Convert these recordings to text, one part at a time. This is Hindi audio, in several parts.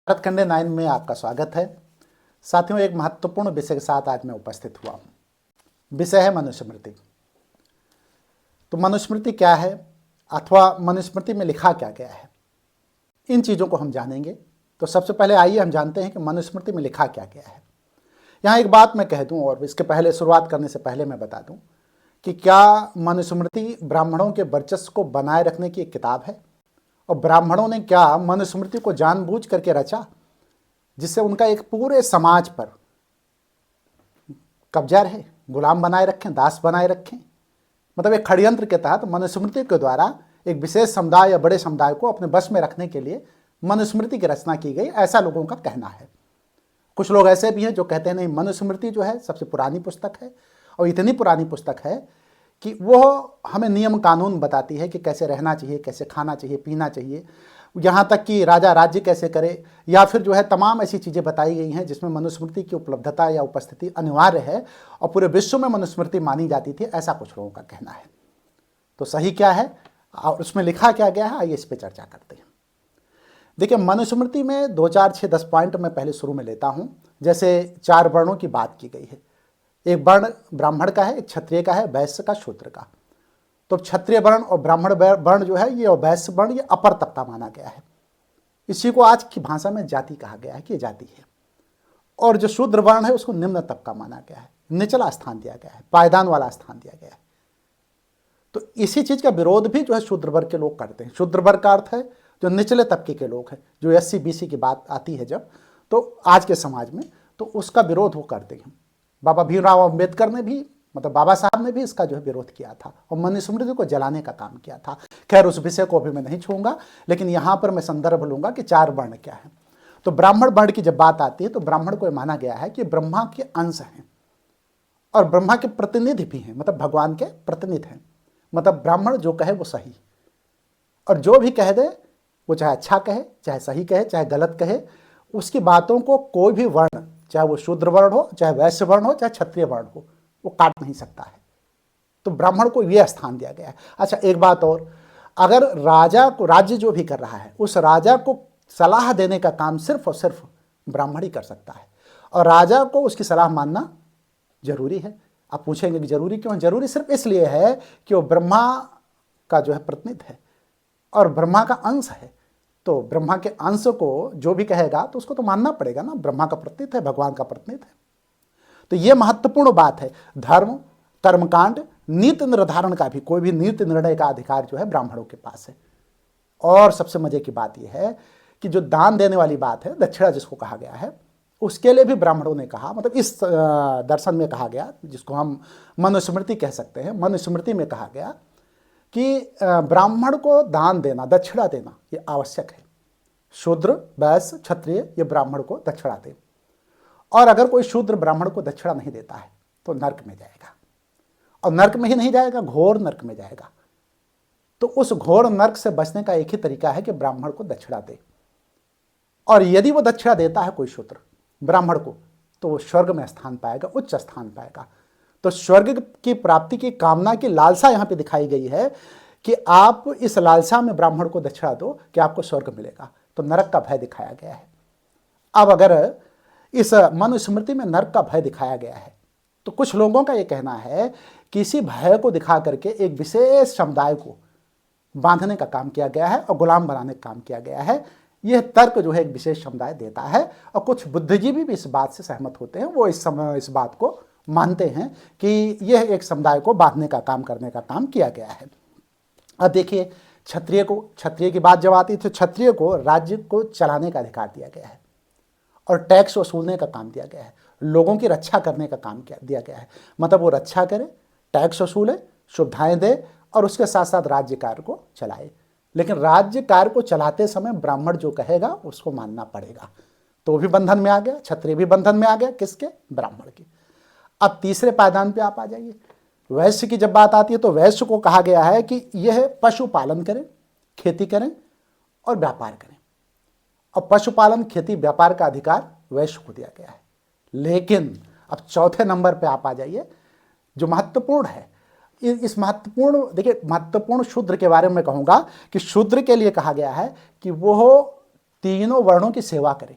भारत खंडे 9 में आपका स्वागत है। साथियों, एक महत्वपूर्ण विषय के साथ आज मैं उपस्थित हुआ हूँ। विषय है मनुस्मृति। तो मनुस्मृति क्या है अथवा मनुस्मृति में लिखा क्या गया है, इन चीज़ों को हम जानेंगे। तो सबसे पहले आइए हम जानते हैं कि मनुस्मृति में लिखा क्या गया है। यहाँ एक बात मैं कह दूँ और इसके पहले शुरुआत करने से पहले मैं बता दूँ कि क्या मनुस्मृति ब्राह्मणों के वर्चस्व को बनाए रखने की एक किताब है और ब्राह्मणों ने क्या मनुस्मृति को जानबूझ करके रचा जिससे उनका एक पूरे समाज पर कब्जा रहे, गुलाम बनाए रखें, दास बनाए रखें। मतलब एक षड्यंत्र के तहत मनुस्मृति के द्वारा एक विशेष समुदाय या बड़े समुदाय को अपने बस में रखने के लिए मनुस्मृति की रचना की गई, ऐसा लोगों का कहना है। कुछ लोग ऐसे भी हैं जो कहते हैं नहीं, मनुस्मृति जो है सबसे पुरानी पुस्तक है और इतनी पुरानी पुस्तक है कि वो हमें नियम कानून बताती है कि कैसे रहना चाहिए, कैसे खाना चाहिए, पीना चाहिए, यहाँ तक कि राजा राज्य कैसे करे, या फिर जो है तमाम ऐसी चीज़ें बताई गई हैं जिसमें मनुस्मृति की उपलब्धता या उपस्थिति अनिवार्य है और पूरे विश्व में मनुस्मृति मानी जाती थी, ऐसा कुछ लोगों का कहना है। तो सही क्या है और उसमें लिखा क्या गया है, आइए इस पर चर्चा करते हैं। देखिए, मनुस्मृति में 2, 4, 6, 10 पॉइंट मैं पहले शुरू में लेता हूँ। जैसे 4 वर्णों की बात की गई है। एक वर्ण ब्राह्मण का है, एक क्षत्रिय का है, वैश्य का, शूद्र का। तो क्षत्रिय वर्ण और ब्राह्मण वर्ण जो है ये और वैश्य वर्ण ये अपर तबका माना गया है। इसी को आज की भाषा में जाति कहा गया है कि ये जाति है। और जो शूद्र वर्ण है उसको निम्न तबका माना गया है, निचला स्थान दिया गया है, पायदान वाला स्थान दिया गया है। तो इसी चीज का विरोध भी जो है शूद्र वर्ग के लोग करते हैं। शूद्र वर्ग का अर्थ है जो निचले तबके के लोग हैं, जो SC BC की बात आती है जब, तो आज के समाज में तो उसका विरोध वो करते हैं। बाबा भीमराव अम्बेडकर ने भी, मतलब बाबा साहब ने भी इसका जो है विरोध किया था और मनुस्मृति को जलाने का काम किया था। खैर, उस विषय को अभी मैं नहीं छूंगा, लेकिन यहाँ पर मैं संदर्भ लूंगा कि 4 वर्ण क्या है। तो ब्राह्मण वर्ण की जब बात आती है तो ब्राह्मण को माना गया है कि ब्रह्मा के अंश हैं और ब्रह्मा के प्रतिनिधि भी हैं, मतलब भगवान के प्रतिनिधि हैं। मतलब ब्राह्मण जो कहे वो सही, और जो भी कह दे वो चाहे अच्छा कहे, चाहे सही कहे, चाहे गलत कहे, उसकी बातों को कोई भी वर्ण, चाहे वो शूद्र वर्ण हो, चाहे वैश्य वर्ण हो, चाहे क्षत्रिय वर्ण हो, वो काट नहीं सकता है। तो ब्राह्मण को यह स्थान दिया गया है। अच्छा, एक बात और, अगर राजा को, राज्य जो भी कर रहा है उस राजा को सलाह देने का काम सिर्फ और सिर्फ ब्राह्मण ही कर सकता है और राजा को उसकी सलाह मानना जरूरी है। आप पूछेंगे कि जरूरी क्यों? जरूरी सिर्फ इसलिए है कि वो ब्रह्मा का जो है प्रतिनिधि है और ब्रह्मा का अंश है। तो ब्रह्मा के अंश को जो भी कहेगा तो उसको तो मानना पड़ेगा ना, ब्रह्मा का प्रतिनिधि है, भगवान का प्रतिनिधि है। तो ये महत्वपूर्ण बात है। धर्म, कर्मकांड, नीति निर्धारण का भी, कोई भी नीति निर्णय का अधिकार जो है ब्राह्मणों के पास है। और सबसे मजे की बात यह है कि जो दान देने वाली बात है, दक्षिणा जिसको कहा गया है, उसके लिए भी ब्राह्मणों ने कहा, मतलब इस दर्शन में कहा गया, जिसको हम मनुस्मृति कह सकते हैं, मनुस्मृति में कहा गया कि ब्राह्मण को दान देना, दक्षिणा देना ये आवश्यक है। शूद्र, वैश्य, क्षत्रिय ये ब्राह्मण को दक्षिणा दे, और अगर कोई शूद्र ब्राह्मण को दक्षिणा नहीं देता है तो नरक में जाएगा, और नरक में ही नहीं जाएगा, घोर नरक में जाएगा। तो उस घोर नरक से बचने का एक ही तरीका है कि ब्राह्मण को दक्षिणा दे, और यदि वो दक्षिणा देता है कोई शूद्र ब्राह्मण को तो वो स्वर्ग में स्थान पाएगा, उच्च स्थान पाएगा। तो स्वर्ग की प्राप्ति की कामना की लालसा यहाँ पे दिखाई गई है कि आप इस लालसा में ब्राह्मण को दक्षिणा दो कि आपको स्वर्ग मिलेगा। तो नरक का भय दिखाया गया है। अब अगर इस मनुस्मृति में नरक का भय दिखाया गया है तो कुछ लोगों का यह कहना है कि इसी भय को दिखा करके एक विशेष समुदाय को बांधने का काम किया गया है और गुलाम बनाने का काम किया गया है। यह तर्क जो है एक विशेष समुदाय देता है और कुछ बुद्धिजीवी भी इस बात से सहमत होते हैं। वो इस बात को मानते हैं कि यह एक समुदाय को बांधने का काम करने का काम किया गया है। अब देखिए, क्षत्रिय की बात जब आती है तो क्षत्रिय को राज्य को चलाने का अधिकार दिया गया है और टैक्स वसूलने का काम दिया गया है, लोगों की रक्षा करने का काम दिया गया है। मतलब वो रक्षा करे, टैक्स वसूले, सुविधाएं दे और उसके साथ साथ राज्य कार्य को चलाए। लेकिन राज्य कार्य को चलाते समय ब्राह्मण जो कहेगा उसको मानना पड़ेगा। तो वो भी बंधन में आ गया, क्षत्रिय भी बंधन में आ गया, किसके? ब्राह्मण के। अब तीसरे पायदान पे आप आ जाइए। वैश्य की जब बात आती है तो वैश्य को कहा गया है कि यह पशुपालन करें, खेती करें और व्यापार करें। और पशुपालन, खेती, व्यापार का अधिकार वैश्य को दिया गया है। लेकिन अब चौथे नंबर पे आप आ जाइए, जो महत्वपूर्ण है। इस महत्वपूर्ण, देखिए महत्वपूर्ण शूद्र के बारे में कहूंगा कि शूद्र के लिए कहा गया है कि वो तीनों वर्णों की सेवा करे,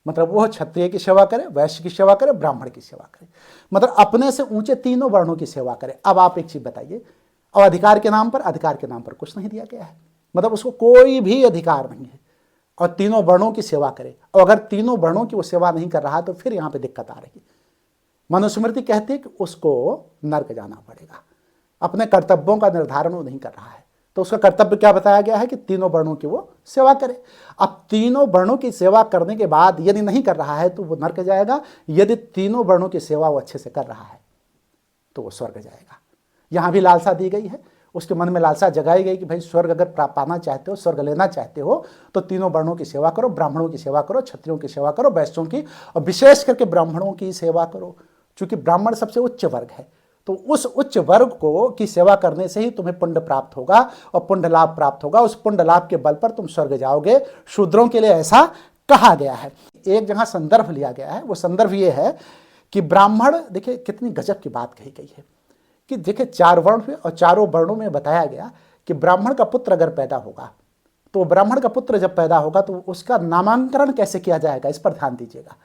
मतलब वो क्षत्रिय की सेवा करे, वैश्य की सेवा करे, ब्राह्मण की सेवा करे, मतलब अपने से ऊंचे तीनों वर्णों की सेवा करे। अब आप एक चीज बताइए, और अधिकार के नाम पर कुछ नहीं दिया गया है, मतलब उसको कोई भी अधिकार नहीं है, और तीनों वर्णों की सेवा करे। और अगर तीनों वर्णों की वो सेवा नहीं कर रहा तो फिर यहां पे दिक्कत आ रही। मनुस्मृति कहती है कि उसको नर्क जाना पड़ेगा, अपने कर्तव्यों का निर्धारण वो नहीं कर रहा है, तो उसका कर्तव्य क्या बताया गया है कि तीनों वर्णों की वो सेवा करे। अब तीनों वर्णों की सेवा करने के बाद यदि नहीं कर रहा है तो वो नर्क जाएगा, यदि तीनों वर्णों की सेवा वो अच्छे से कर रहा है तो वो स्वर्ग जाएगा। यहां भी लालसा दी गई है, उसके मन में लालसा जगाई गई कि भाई स्वर्ग अगर पाना चाहते हो, स्वर्ग लेना चाहते हो तो तीनों वर्णों की सेवा करो, ब्राह्मणों की सेवा करो, क्षत्रियों की सेवा करो, वैश्यों की, और विशेष करके ब्राह्मणों की सेवा करो, क्योंकि ब्राह्मण सबसे उच्च वर्ग है। तो उस उच्च वर्ग को की सेवा करने से ही तुम्हें पुण्य प्राप्त होगा और पुण्य लाभ प्राप्त होगा, उस पुण्य लाभ के बल पर तुम स्वर्ग जाओगे। शूद्रों के लिए ऐसा कहा गया है। एक जहां संदर्भ लिया गया है वो संदर्भ ये है कि ब्राह्मण, देखिए कितनी गजब की बात कही गई है कि देखिए 4 वर्ण हुए और चारों वर्णों में बताया गया कि ब्राह्मण का पुत्र अगर पैदा होगा तो ब्राह्मण का पुत्र जब पैदा होगा तो उसका नामांकरण कैसे किया जाएगा, इस पर ध्यान दीजिएगा।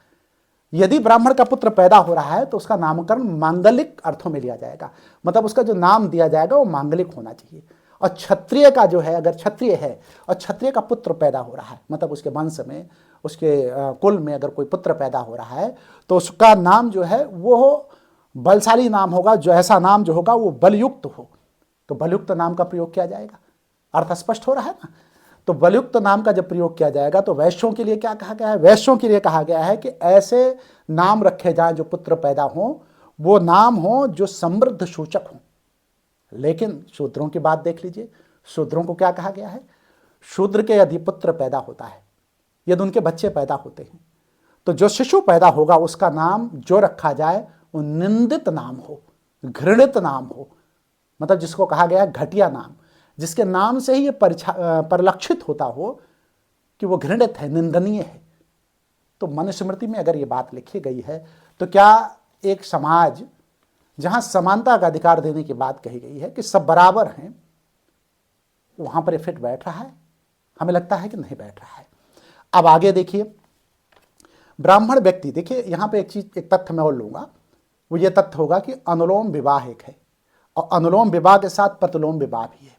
यदि ब्राह्मण का पुत्र पैदा हो रहा है तो उसका नामकरण मांगलिक अर्थों में लिया जाएगा, मतलब उसका जो नाम दिया जाएगा वो मांगलिक होना चाहिए। और क्षत्रिय का जो है, अगर क्षत्रिय है और क्षत्रिय का पुत्र पैदा हो रहा है, मतलब उसके वंश में, उसके कुल में अगर कोई पुत्र पैदा हो रहा है तो उसका नाम जो है वो बलशाली नाम होगा, जो ऐसा नाम जो होगा वो बलयुक्त हो। तो बलयुक्त नाम का प्रयोग किया जाएगा, अर्थ स्पष्ट हो रहा है ना। तो बलयुक्त नाम का जब प्रयोग किया जाएगा तो वैश्यों के लिए क्या कहा गया है, वैश्यों के लिए कहा गया है कि ऐसे नाम रखे जाएं जो पुत्र पैदा हो, वो नाम हो जो समृद्ध सूचक हो। लेकिन शूद्रों की बात देख लीजिए, शूद्रों को क्या कहा गया है, शूद्र के यदि पुत्र पैदा होता है, यदि उनके बच्चे पैदा होते हैं, तो जो शिशु पैदा होगा उसका नाम जो रखा जाए वो निंदित नाम हो, घृणित नाम हो, मतलब जिसको कहा गया है घटिया नाम, जिसके नाम से ही ये परिलक्षित होता हो कि वो घृणित है, निंदनीय है। तो मनुस्मृति में अगर ये बात लिखी गई है तो क्या एक समाज जहां समानता का अधिकार देने की बात कही गई है कि सब बराबर हैं, वहां पर ये फिट बैठ रहा है? हमें लगता है कि नहीं बैठ रहा है। अब आगे देखिए, ब्राह्मण व्यक्ति, देखिए यहां पे एक तथ्य मैं और लूंगा, वो ये तथ्य होगा कि अनुलोम विवाह एक है और अनुलोम विवाह के साथ प्रतिलोम विवाह भी है।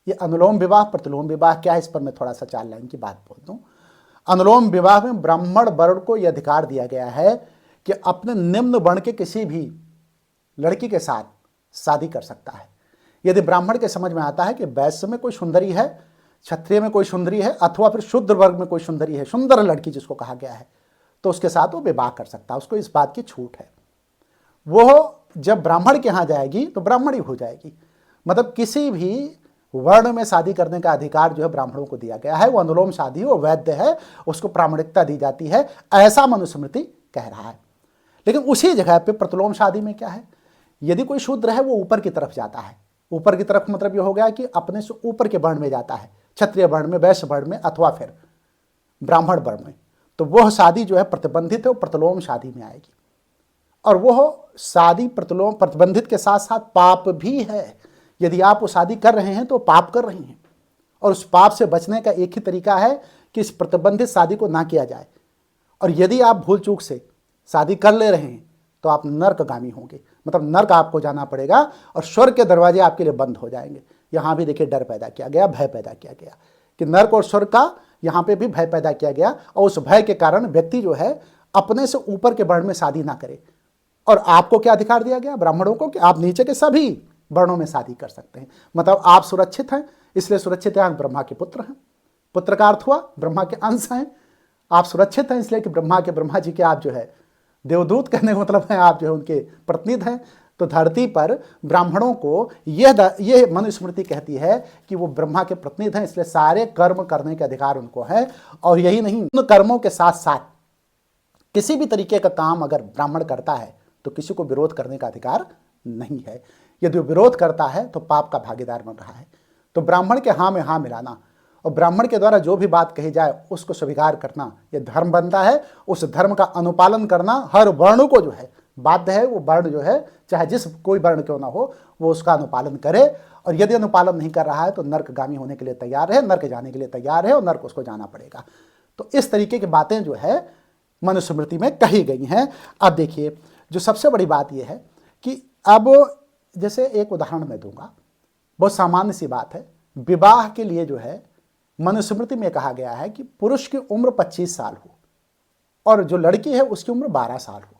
ये अनुलोम विवाह प्रतिलोम विवाह क्या है, इस पर मैं थोड़ा सा 4 लाइन की बात बोल दूं। अनुलोम विवाह में ब्राह्मण वर्ण को यह अधिकार दिया गया है कि अपने निम्न वर्ण के किसी भी लड़की के साथ शादी कर सकता है। यदि ब्राह्मण के समझ में आता है कि वैश्य में कोई सुंदरी है, क्षत्रिय में कोई सुंदरी है, अथवा फिर शूद्र वर्ग में कोई सुंदरी है, सुंदर लड़की जिसको कहा गया है, तो उसके साथ वो विवाह कर सकता है, उसको इस बात की छूट है। वो जब ब्राह्मण के यहाँ जाएगी तो ब्राह्मण ही हो जाएगी, मतलब किसी भी वर्ण में शादी करने का अधिकार जो है ब्राह्मणों को दिया गया है। वो अनुलोम शादी, वो वैध है, उसको प्रामाणिकता दी जाती है, ऐसा मनुस्मृति कह रहा है। लेकिन उसी जगह पे प्रतिलोम शादी में क्या है, यदि कोई शूद्र है वो ऊपर की तरफ जाता है, ऊपर की तरफ मतलब ये हो गया कि अपने से ऊपर के वर्ण में जाता है, क्षत्रिय वर्ण में, वैश्य वर्ण में, अथवा फिर ब्राह्मण वर्ण में, तो वह शादी जो है प्रतिबंधित है, वो प्रतिलोम शादी में आएगी। और वह शादी प्रतिलोम प्रतिबंधित के साथ साथ पाप भी है। यदि आप वो शादी कर रहे हैं तो पाप कर रहे हैं, और उस पाप से बचने का एक ही तरीका है कि इस प्रतिबंधित शादी को ना किया जाए। और यदि आप भूल चूक से शादी कर ले रहे हैं तो आप नर्कगामी होंगे, मतलब नर्क आपको जाना पड़ेगा और स्वर्ग के दरवाजे आपके लिए बंद हो जाएंगे। यहाँ भी देखिए डर पैदा किया गया, भय पैदा किया गया कि नर्क और स्वर्ग का यहाँ पे भी भय पैदा किया गया, और उस भय के कारण व्यक्ति जो है अपने से ऊपर के वर्ण में शादी ना करे। और आपको क्या अधिकार दिया गया ब्राह्मणों को कि आप नीचे के सभी वर्णों में शादी कर सकते हैं, मतलब आप सुरक्षित हैं, इसलिए सुरक्षित हैं, ब्रह्मा के पुत्र हैं। पुत्र का अर्थ हुआ ब्रह्मा के अंश हैं। आप सुरक्षित हैं इसलिए कि ब्रह्मा जी के आप जो है देवदूत, कहने का मतलब है आप जो है उनके प्रतिनिधि हैं। तो धरती पर ब्राह्मणों को यह मनुस्मृति कहती है कि वो ब्रह्मा के प्रतिनिधि हैं, इसलिए सारे कर्म करने के अधिकार उनको है। और यही नहीं, उन कर्मों के साथ साथ किसी भी तरीके का काम अगर ब्राह्मण करता है तो किसी को विरोध करने का अधिकार नहीं है। यदि वो विरोध करता है तो पाप का भागीदार बन रहा है। तो ब्राह्मण के हाँ में हाँ मिलाना और ब्राह्मण के द्वारा जो भी बात कही जाए उसको स्वीकार करना, यह धर्म बनता है। उस धर्म का अनुपालन करना हर वर्ण को जो है बाध्य है। वो वर्ण जो है चाहे जिस कोई वर्ण क्यों ना हो वो उसका अनुपालन करे, और यदि अनुपालन नहीं कर रहा है तो नर्कगामी होने के लिए तैयार है, नर्क जाने के लिए तैयार है, और नर्क उसको जाना पड़ेगा। तो इस तरीके की बातें जो है मनुस्मृति में कही गई हैं। अब देखिए, जो सबसे बड़ी बात यह है कि अब जैसे एक उदाहरण मैं दूंगा, बहुत सामान्य सी बात है। विवाह के लिए जो है मनुस्मृति में कहा गया है कि पुरुष की उम्र 25 साल हो और जो लड़की है उसकी उम्र 12 साल हो।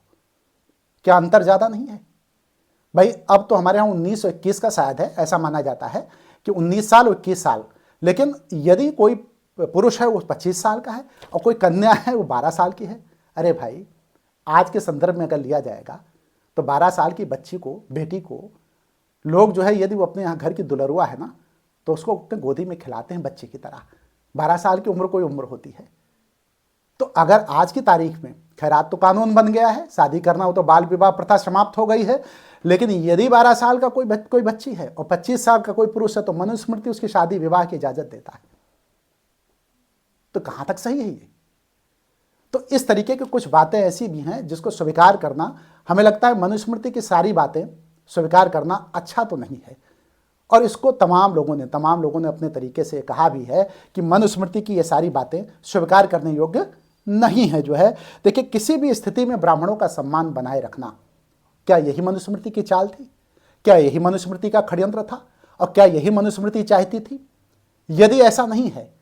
क्या अंतर ज़्यादा नहीं है भाई? अब तो हमारे यहाँ 19 और 21 का शायद है, ऐसा माना जाता है कि 19 साल और 21 साल, लेकिन यदि कोई पुरुष है वो 25 साल का है और कोई कन्या है वो 12 साल की है। अरे भाई, आज के संदर्भ में अगर लिया जाएगा तो 12 साल की बच्ची को, बेटी को लोग जो है, यदि वो अपने यहाँ घर की दुलरुआ है ना, तो उसको अपने गोदी में खिलाते हैं बच्चे की तरह। 12 साल की उम्र कोई उम्र होती है? तो अगर आज की तारीख में, खैर आज तो कानून बन गया है, शादी करना हो तो बाल विवाह प्रथा समाप्त हो गई है, लेकिन यदि 12 साल का कोई बच्ची है और 25 साल का कोई पुरुष है तो मनुस्मृति उसकी शादी विवाह की इजाजत देता है। तो कहां तक सही है ये? तो इस तरीके की कुछ बातें ऐसी भी हैं जिसको स्वीकार करना, हमें लगता है मनुस्मृति की सारी बातें स्वीकार करना अच्छा तो नहीं है। और इसको तमाम लोगों ने अपने तरीके से कहा भी है कि मनुस्मृति की ये सारी बातें स्वीकार करने योग्य नहीं है। जो है देखिए, किसी भी स्थिति में ब्राह्मणों का सम्मान बनाए रखना, क्या यही मनुस्मृति की चाल थी? क्या यही मनुस्मृति का षड्यंत्र था? और क्या यही मनुस्मृति चाहती थी? यदि ऐसा नहीं है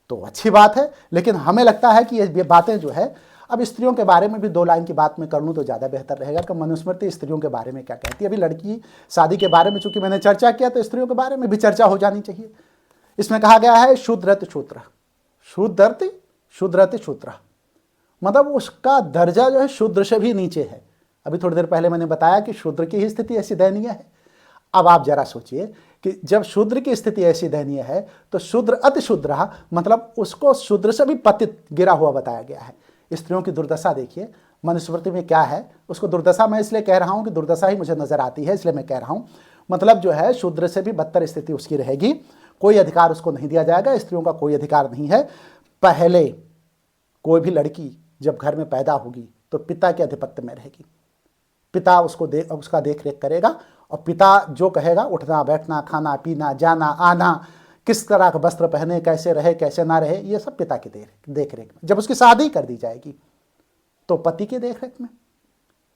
तो अच्छी बात है, लेकिन हमें लगता है कि ये बातें जो है, अब स्त्रियों के बारे में भी 2 लाइन की बात मैं कर लूँ तो ज़्यादा बेहतर रहेगा कि मनुस्मृति स्त्रियों के बारे में क्या कहती है। अभी लड़की शादी के बारे में चूंकि मैंने चर्चा किया तो स्त्रियों के बारे में भी चर्चा हो जानी चाहिए। इसमें कहा गया है शूद्रति शूद्र, शूद्रति शूद्र, मतलब उसका दर्जा जो है शूद्र से भी नीचे है। अभी थोड़ी देर पहले मैंने बताया कि शूद्र की ही स्थिति ऐसी दयनीय है। अब आप जरा सोचिए कि जब शूद्र की स्थिति ऐसी दयनीय है तो शूद्र अति शूद्र, मतलब उसको शूद्र से भी पतित गिरा हुआ बताया गया है। स्त्रियों की दुर्दशा देखिए मनुस्मृति में क्या है। उसको दुर्दशा मैं इसलिए कह रहा हूं कि दुर्दशा ही मुझे नजर आती है, इसलिए मैं कह रहा हूं। मतलब जो है शूद्र से भी बदतर स्थिति उसकी रहेगी, कोई अधिकार उसको नहीं दिया जाएगा, स्त्रियों का कोई अधिकार नहीं है। पहले कोई भी लड़की जब घर में पैदा होगी तो पिता के आधिपत्य में रहेगी, पिता उसका देख रेख करेगा और पिता जो कहेगा, उठना बैठना, खाना पीना, जाना आना, किस तरह का वस्त्र पहने, कैसे रहे कैसे ना रहे, ये सब पिता की देख रेख में। जब उसकी शादी कर दी जाएगी तो पति की देख रेख में,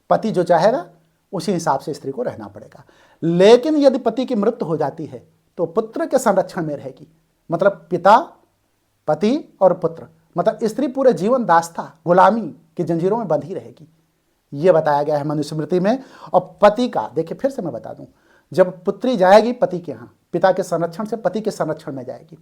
पति जो चाहेगा उसी हिसाब से स्त्री को रहना पड़ेगा। लेकिन यदि पति की मृत्यु हो जाती है तो पुत्र के संरक्षण में रहेगी, मतलब पिता, पति और पुत्र, मतलब स्त्री पूरे जीवन दास्ता, गुलामी की जंजीरों में बंधी रहेगी, ये बताया गया है मनुस्मृति में। और पति का देखिए, फिर से मैं बता दूं, जब पुत्री जाएगी पति के यहाँ, पिता के संरक्षण से पति के संरक्षण में जाएगी,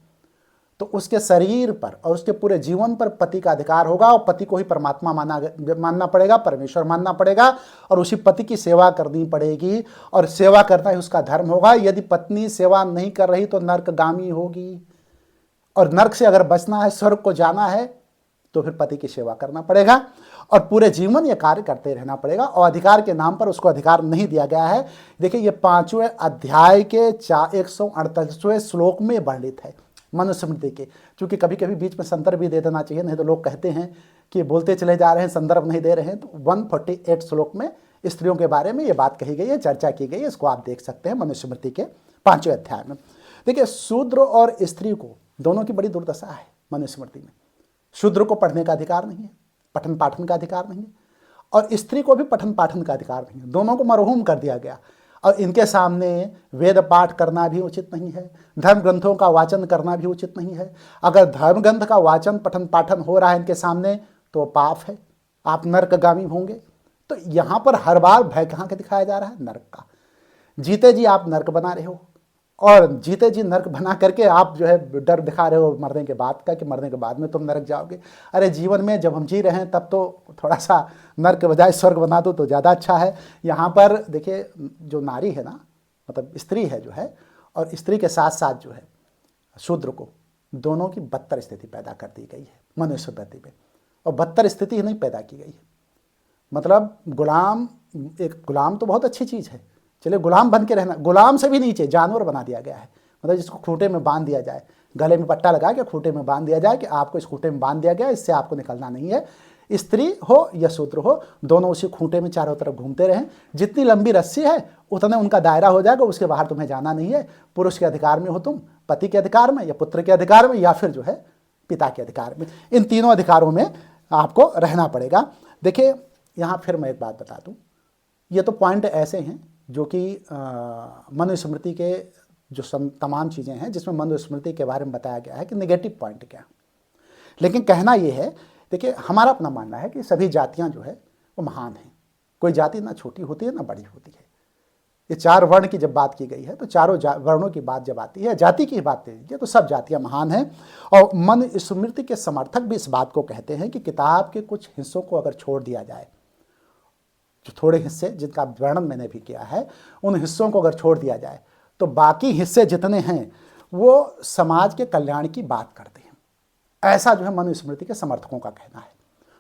तो उसके शरीर पर और उसके पूरे जीवन पर पति का अधिकार होगा और पति को ही परमात्मा मानना पड़ेगा, परमेश्वर मानना पड़ेगा और उसी पति की सेवा करनी पड़ेगी और सेवा करना ही उसका धर्म होगा। यदि पत्नी सेवा नहीं कर रही तो नरकगामी होगी, और नरक से अगर बचना है, स्वर्ग को जाना है, तो फिर पति की सेवा करना पड़ेगा और पूरे जीवन ये कार्य करते रहना पड़ेगा। और अधिकार के नाम पर उसको अधिकार नहीं दिया गया है। देखिए, ये 5वें अध्याय के 138वें श्लोक में वर्णित है मनुस्मृति के। क्योंकि कभी कभी बीच में संदर्भ भी दे देना चाहिए, नहीं तो लोग कहते हैं कि बोलते चले जा रहे हैं, संदर्भ नहीं दे रहे हैं। तो 148 श्लोक में स्त्रियों के बारे में ये बात कही गई है, चर्चा की गई है, इसको आप देख सकते हैं मनुस्मृति के 5वें अध्याय में। देखिए, शूद्र और स्त्री को दोनों की बड़ी दुर्दशा है मनुस्मृति में। शूद्र को पढ़ने का अधिकार नहीं है, पठन पाठन का अधिकार नहीं है, और स्त्री को भी पठन पाठन का अधिकार नहीं है। दोनों को मरहूम कर दिया गया और इनके सामने वेद पाठ करना भी उचित नहीं है, धर्म ग्रंथों का वाचन करना भी उचित नहीं है। अगर धर्म ग्रंथ का वाचन पठन पाठन हो रहा है इनके सामने तो पाप है, आप नरकगामी होंगे। तो यहाँ पर हर बार भय कहाँ का दिखाया जा रहा है? नरक का। जीते जी आप नरक बना रहे हो और जीते जी नरक बना करके आप जो है डर दिखा रहे हो मरने के बाद का, कि मरने के बाद में तुम नरक जाओगे। अरे जीवन में जब हम जी रहे हैं तब तो थोड़ा सा नरक के बजाय स्वर्ग बना दो तो ज़्यादा अच्छा है। यहाँ पर देखिए, जो नारी है ना, मतलब स्त्री है जो है, और स्त्री के साथ साथ जो है शूद्र को, दोनों की बदतर स्थिति पैदा कर दी गई है मनुस्मृति में। और बदतर स्थिति ही नहीं पैदा की गई है, मतलब गुलाम तो बहुत अच्छी चीज़ है, चलिए गुलाम बन के रहना, गुलाम से भी नीचे जानवर बना दिया गया है। मतलब जिसको खूंटे में बांध दिया जाए, गले में पट्टा लगा के खूंटे में बांध दिया जाए कि आपको इस खूंटे में बांध दिया गया, इससे आपको निकलना नहीं है। स्त्री हो या शूद्र हो, दोनों उसी खूंटे में चारों तरफ घूमते रहें। जितनी लंबी रस्सी है उतना उनका दायरा हो जाएगा, उसके बाहर तुम्हें जाना नहीं है। पुरुष के अधिकार में हो तुम, पति के अधिकार में या पुत्र के अधिकार में, या फिर जो है पिता के अधिकार में। इन तीनों अधिकारों में आपको रहना पड़ेगा। देखिए यहाँ फिर मैं एक बात बता दूँ, ये तो पॉइंट ऐसे हैं जो कि मनुस्मृति के जो तमाम चीज़ें हैं जिसमें मनुस्मृति के बारे में बताया गया है कि नेगेटिव पॉइंट क्या, लेकिन कहना ये है, देखिए हमारा अपना मानना है कि सभी जातियाँ जो है वो महान हैं। कोई जाति ना छोटी होती है ना बड़ी होती है। ये 4 वर्ण की जब बात की गई है तो चारों वर्णों की बात जब आती है, जाति की बात लीजिए तो सब जातियाँ महान हैं। और मनुस्मृति के समर्थक भी इस बात को कहते हैं कि किताब के कुछ हिस्सों को अगर छोड़ दिया जाए, जो थोड़े हिस्से जिनका वर्णन मैंने भी किया है, उन हिस्सों को अगर छोड़ दिया जाए तो बाकी हिस्से जितने हैं वो समाज के कल्याण की बात करते हैं। ऐसा जो है मनुस्मृति के समर्थकों का कहना है।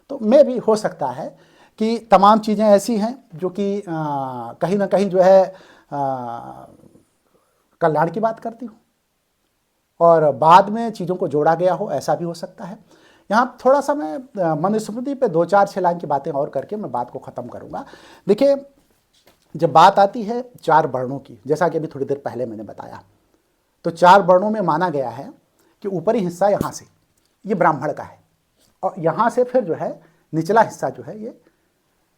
तो मैं भी हो सकता है कि तमाम चीज़ें ऐसी हैं जो कि कहीं ना कहीं जो है कल्याण की बात करती हूँ और बाद में चीज़ों को जोड़ा गया हो, ऐसा भी हो सकता है। यहाँ थोड़ा सा मैं मनुस्मृति पे 2-4-6 लाइन की बातें और करके मैं बात को ख़त्म करूँगा। देखिए जब बात आती है 4 वर्णों की, जैसा कि अभी थोड़ी देर पहले मैंने बताया, तो 4 वर्णों में माना गया है कि ऊपरी हिस्सा यहाँ से ये ब्राह्मण का है और यहाँ से फिर जो है निचला हिस्सा जो है ये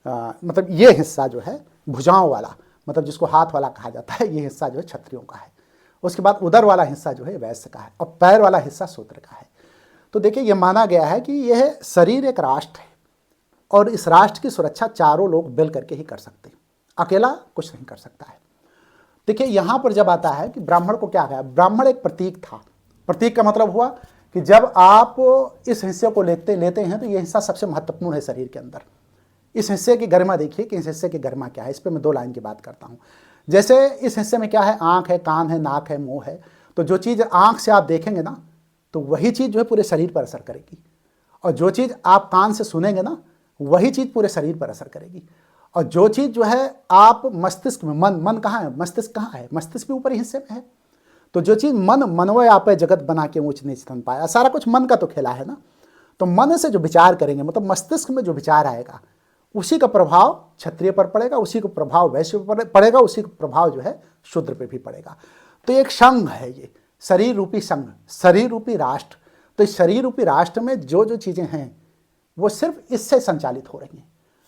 मतलब ये हिस्सा जो है भुजाओं वाला, मतलब जिसको हाथ वाला कहा जाता है, ये हिस्सा जो है क्षत्रियों का है। उसके बाद उदर वाला हिस्सा जो है वैश्य का है और पैर वाला हिस्सा शूद्र का है। तो देखिए ये माना गया है कि यह शरीर एक राष्ट्र है और इस राष्ट्र की सुरक्षा चारों लोग मिल करके ही कर सकते हैं, अकेला कुछ नहीं कर सकता है। देखिए यहाँ पर जब आता है कि ब्राह्मण को क्या कहा, ब्राह्मण एक प्रतीक था। प्रतीक का मतलब हुआ कि जब आप इस हिस्से को लेते हैं तो ये हिस्सा सबसे महत्वपूर्ण है शरीर के अंदर। इस हिस्से की गरिमा देखिए कि इस हिस्से की गरिमा क्या है, इस पर मैं 2 लाइन की बात करता हूँ। जैसे इस हिस्से में क्या है, आँख है, कान है, नाक है, मुँह है। तो जो चीज़ आँख से आप देखेंगे ना तो वही चीज़ जो है पूरे शरीर पर असर करेगी, और जो चीज़ आप कान से सुनेंगे ना वही चीज़ पूरे शरीर पर असर करेगी। और जो चीज़ जो है आप मस्तिष्क में, मन कहाँ है, मस्तिष्क कहाँ है, मस्तिष्क भी ऊपरी हिस्से में है। तो जो चीज़ मनवय आपे जगत बना के ऊंच नीच तन पाया, सारा कुछ मन का तो खेला है ना। तो मन से जो विचार करेंगे, मतलब मस्तिष्क में जो विचार आएगा, उसी का प्रभाव क्षत्रिय पर पड़ेगा, उसी का प्रभाव वैश्य पर पड़ेगा, उसी का प्रभाव जो है शूद्र पे भी पड़ेगा। तो एक संघ है ये, शरीर रूपी संघ, शरीर रूपी राष्ट्र। तो इस शरीर रूपी राष्ट्र में जो जो चीज़ें हैं वो सिर्फ इससे संचालित हो रही हैं।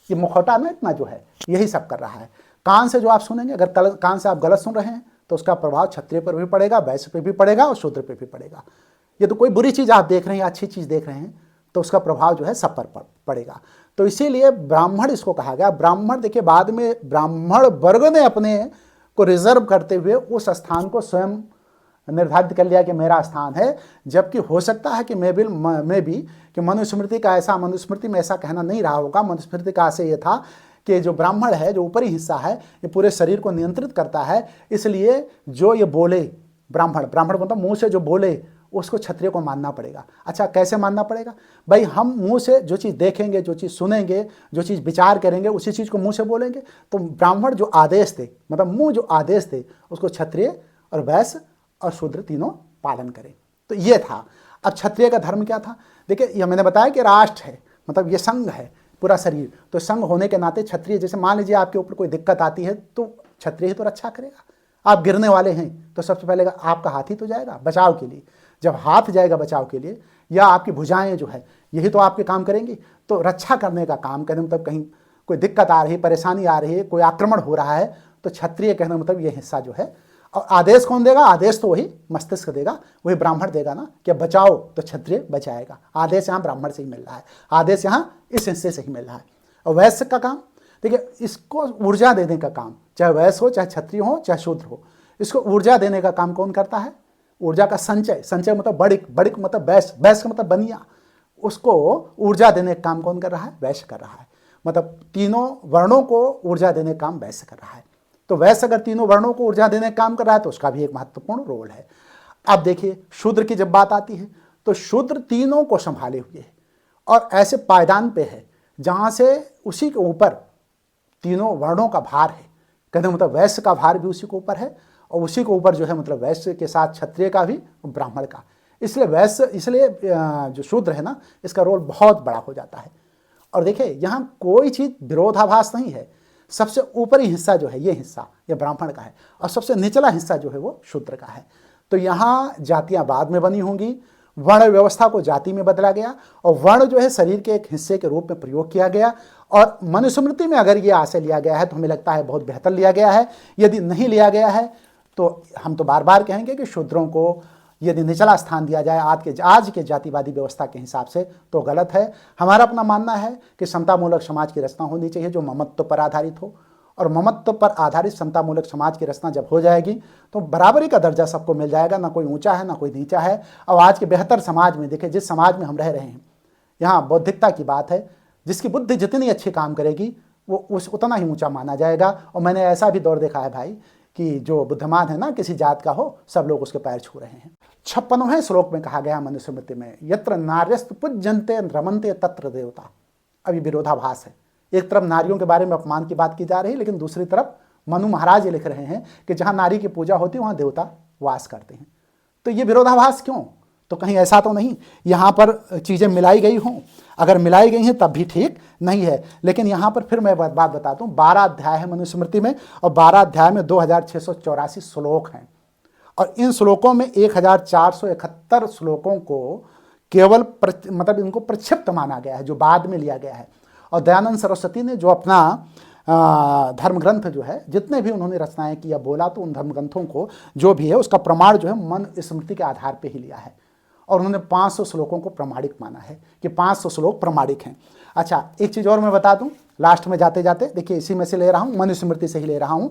ये मुखौटा ना इतना जो है यही सब कर रहा है। कान से जो आप सुनेंगे, अगर कान से आप गलत सुन रहे हैं तो उसका प्रभाव क्षत्रिय पर भी पड़ेगा, वैश्य पर भी पड़ेगा और शूद्र पर भी पड़ेगा। ये तो कोई बुरी चीज़ आप देख रहे हैं, अच्छी चीज़ देख रहे हैं तो उसका प्रभाव जो है सब पर पड़ेगा। तो इसीलिए ब्राह्मण इसको कहा गया। ब्राह्मण देखिए बाद में ब्राह्मण वर्ग ने अपने को रिजर्व करते हुए उस स्थान को स्वयं निर्धारित कर लिया कि मेरा स्थान है, जबकि हो सकता है कि मैं भी कि मनुस्मृति में ऐसा कहना नहीं रहा होगा। मनुस्मृति का आशय ये था कि जो ब्राह्मण है, जो ऊपरी हिस्सा है, ये पूरे शरीर को नियंत्रित करता है। इसलिए जो ये बोले ब्राह्मण मतलब मुंह से जो बोले उसको क्षत्रिय को मानना पड़ेगा। अच्छा कैसे मानना पड़ेगा भाई, हम मुंह से जो चीज़ देखेंगे, जो चीज़ सुनेंगे, जो चीज़ विचार करेंगे, उसी चीज़ को मुंह से बोलेंगे। तो ब्राह्मण जो आदेश थे, मतलब मुंह जो आदेश थे, उसको क्षत्रिय और वैश्य और शूद्र तीनों पालन करें। तो ये था। अब क्षत्रिय का धर्म क्या था, देखिए ये मैंने बताया कि राष्ट्र है, मतलब ये संघ है पूरा शरीर। तो संघ होने के नाते क्षत्रिय, जैसे मान लीजिए आपके ऊपर कोई दिक्कत आती है तो क्षत्रिय ही तो रक्षा करेगा। आप गिरने वाले हैं तो सबसे पहले आपका हाथ ही तो जाएगा बचाव के लिए। जब हाथ जाएगा बचाव के लिए, या आपकी भुजाएं जो है यही तो आपके काम करेंगी। तो रक्षा करने का काम करें, मतलब कहीं कोई दिक्कत आ रही है, परेशानी आ रही है, कोई आक्रमण हो रहा है, तो क्षत्रिय कहना मतलब ये हिस्सा जो है। और आदेश कौन देगा, आदेश तो वही मस्तिष्क देगा, वही ब्राह्मण देगा ना कि बचाओ, तो क्षत्रिय बचाएगा। आदेश यहाँ ब्राह्मण से ही मिल रहा है, आदेश यहाँ इस हिस्से से ही मिल रहा है। और वैश्य का काम देखिए, इसको ऊर्जा देने का काम, चाहे वैश्य हो, चाहे क्षत्रिय हो, चाहे शूद्र हो, इसको ऊर्जा देने का काम कौन करता है। ऊर्जा का संचय मतलब बड़िक मतलब वैश्य का मतलब बनिया, उसको ऊर्जा देने का काम कौन कर रहा है, वैश्य कर रहा है। मतलब तीनों वर्णों को ऊर्जा देने का काम वैश्य कर रहा है। तो वैश्य अगर तीनों वर्णों को ऊर्जा देने का काम कर रहा है तो उसका भी एक महत्वपूर्ण रोल है। अब देखिए शूद्र की जब बात आती है तो शूद्र तीनों को संभाले हुए है और ऐसे पायदान पे है जहाँ से उसी के ऊपर तीनों वर्णों का भार है। कहते मतलब वैश्य का भार भी उसी के ऊपर है और उसी के ऊपर जो है मतलब वैश्य के साथ क्षत्रिय का भी, ब्राह्मण का। इसलिए जो शूद्र है ना, इसका रोल बहुत बड़ा हो जाता है। और देखिए यहाँ कोई चीज़ विरोधाभास नहीं है। सबसे ऊपरी हिस्सा जो है ये हिस्सा ये ब्राह्मण का है और सबसे निचला हिस्सा जो है वो शूद्र का है। तो यहाँ जातियाँ बाद में बनी होंगी, वर्ण व्यवस्था को जाति में बदला गया और वर्ण जो है शरीर के एक हिस्से के रूप में प्रयोग किया गया। और मनुस्मृति में अगर ये आशय लिया गया है तो हमें लगता है बहुत बेहतर लिया गया है। यदि नहीं लिया गया है तो हम तो बार बार कहेंगे कि शूद्रों को यदि निचला स्थान दिया जाए आज के जातिवादी व्यवस्था के हिसाब से तो गलत है। हमारा अपना मानना है कि समतामूलक समाज की रचना होनी चाहिए जो ममत्व पर आधारित हो, और ममत्व पर आधारित समतामूलक समाज की रचना जब हो जाएगी तो बराबरी का दर्जा सबको मिल जाएगा, ना कोई ऊंचा है ना कोई नीचा है। और आज के बेहतर समाज में देखिए, जिस समाज में हम रह रहे हैं, यहाँ बौद्धिकता की बात है, जिसकी बुद्धि जितनी अच्छी काम करेगी वो उतना ही ऊंचा माना जाएगा। और मैंने ऐसा भी दौर देखा है भाई कि जो बुद्धिमान है ना, किसी जात का हो, सब लोग उसके पैर छू रहे हैं। 56वें श्लोक में कहा गया मनुस्मृति में, यत्र नार्यस्तु पूज्यन्ते रमन्ते तत्र देवता। अभी विरोधाभास है, एक तरफ नारियों के बारे में अपमान की बात की जा रही है, लेकिन दूसरी तरफ मनु महाराज ये लिख रहे हैं कि जहां नारी की पूजा होती है वहां देवता वास करते हैं। तो ये विरोधाभास क्यों? तो कहीं ऐसा तो नहीं यहाँ पर चीज़ें मिलाई गई हों, अगर मिलाई गई हैं तब भी ठीक नहीं है। लेकिन यहाँ पर फिर मैं बात बताता हूँ, 12 अध्याय है मनुस्मृति में और 12 अध्याय में 2684 श्लोक हैं और इन श्लोकों में 1471 श्लोकों को केवल मतलब इनको प्रक्षिप्त माना गया है, जो बाद में लिया गया है। और दयानंद सरस्वती ने जो अपना धर्म ग्रंथ जो है, जितने भी उन्होंने रचनाएं किया बोला, तो उन धर्म ग्रंथों को जो भी है उसका प्रमाण जो है मन स्मृति के आधार पे ही लिया है और उन्होंने 500 श्लोकों को प्रमाणिक माना है कि 500 श्लोक प्रमाणिक हैं। अच्छा, एक चीज़ और मैं बता दूं लास्ट में जाते जाते, देखिए इसी में से ले रहा हूं, मनुस्मृति से ही ले रहा हूं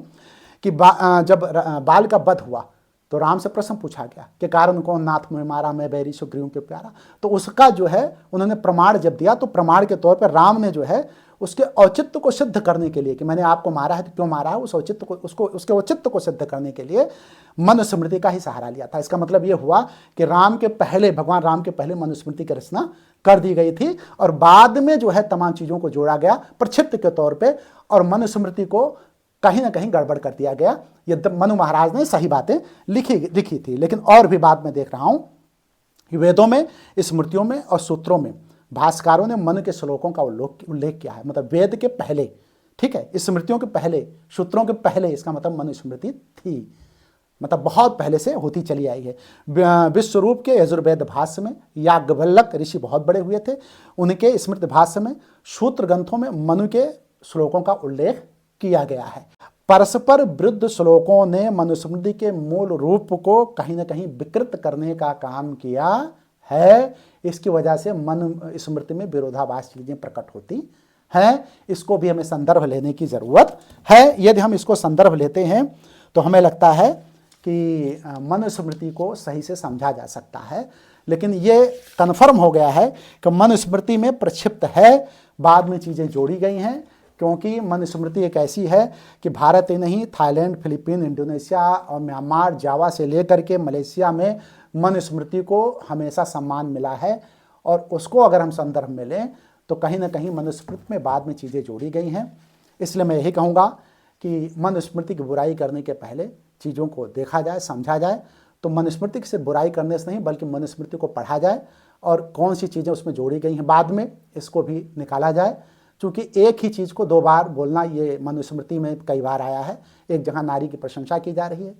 कि जब बाल का वध हुआ तो राम से प्रश्न पूछा गया कि कारण कौन नाथ में मारा, मैं बैरी सुग्रीव के प्यारा। तो उसका जो है उन्होंने प्रमाण जब दिया तो प्रमाण के तौर पर राम ने जो है उसके औचित्य को सिद्ध करने के लिए कि मैंने आपको मारा है तो क्यों मारा है, उस औचित्य को उसके औचित्य को सिद्ध करने के लिए मनुस्मृति का ही सहारा लिया था। इसका मतलब ये हुआ कि भगवान राम के पहले मनुस्मृति की रचना कर दी गई थी और बाद में जो है तमाम चीज़ों को जोड़ा गया प्रक्षिप्त के तौर पर और मनुस्मृति को कहीं ना कहीं गड़बड़ कर दिया गया। ये मनु महाराज ने सही बातें लिखी थी, लेकिन और भी बात मैं देख रहा हूं कि वेदों में, स्मृतियों में और सूत्रों में भाष्यकारों ने मनु के श्लोकों का उल्लेख किया है। मतलब वेद के पहले, ठीक है, स्मृतियों के पहले, सूत्रों के पहले, इसका मतलब मनुस्मृति थी, मतलब बहुत पहले से होती चली आई है। विश्वरूप के यजुर्वेद भाष्य में याज्ञवल्क्य ऋषि बहुत बड़े हुए थे, उनके स्मृति भाष्य में, सूत्र ग्रंथों में मनु के श्लोकों का उल्लेख किया गया है। परस्पर विरुद्ध श्लोकों ने मनुस्मृति के मूल रूप को कहीं ना कहीं विकृत करने का काम किया है। इसकी वजह से मनुस्मृति में विरोधाभास चीजें प्रकट होती हैं। इसको भी हमें संदर्भ लेने की जरूरत है। यदि हम इसको संदर्भ लेते हैं तो हमें लगता है कि मनुस्मृति को सही से समझा जा सकता है। लेकिन ये कन्फर्म हो गया है कि मनुस्मृति में प्रक्षिप्त है, बाद में चीज़ें जोड़ी गई हैं, क्योंकि मनुस्मृति एक ऐसी है कि भारत ही नहीं, थाईलैंड, फिलीपीन, इंडोनेशिया और म्यांमार, जावा से लेकर के मलेशिया में मनुस्मृति को हमेशा सम्मान मिला है। और उसको अगर हम संदर्भ में लें तो कहीं ना कहीं मनुस्मृति में बाद में चीज़ें जोड़ी गई हैं। इसलिए मैं यही कहूँगा कि मनुस्मृति की बुराई करने के पहले चीज़ों को देखा जाए, समझा जाए। तो मनुस्मृति से बुराई करने से नहीं बल्कि मनुस्मृति को पढ़ा जाए और कौन सी चीज़ें उसमें जोड़ी गई हैं बाद में, इसको भी निकाला जाए। चूँकि एक ही चीज़ को 2 बार बोलना ये मनुस्मृति में कई बार आया है। एक जगह नारी की प्रशंसा की जा रही है,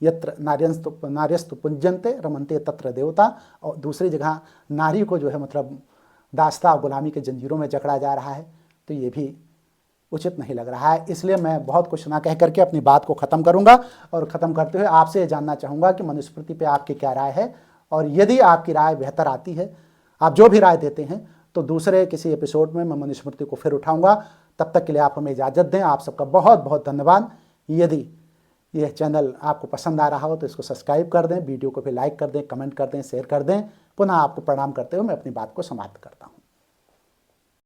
यत्र नार्यस्तु पूज्यन्ते रमन्ते तत्र देवता, और दूसरी जगह नारी को जो है मतलब दास्ता गुलामी के जंजीरों में जकड़ा जा रहा है। तो ये भी उचित नहीं लग रहा है। इसलिए मैं बहुत कुछ ना कह करके अपनी बात को ख़त्म करूंगा और ख़त्म करते हुए आपसे ये जानना चाहूँगा कि मनुस्मृति पे आपकी क्या राय है, और यदि आपकी राय बेहतर आती है, आप जो भी राय देते हैं, तो दूसरे किसी एपिसोड में मैं मनुस्मृति को फिर उठाऊंगा। तब तक के लिए आप हमें इजाज़त दें। आप सबका बहुत बहुत धन्यवाद। यदि यह चैनल आपको पसंद आ रहा हो तो इसको सब्सक्राइब कर दें, वीडियो को भी लाइक कर दें, कमेंट कर दें, शेयर कर दें। पुनः आपको प्रणाम करते हुए मैं अपनी बात को समाप्त करता हूँ।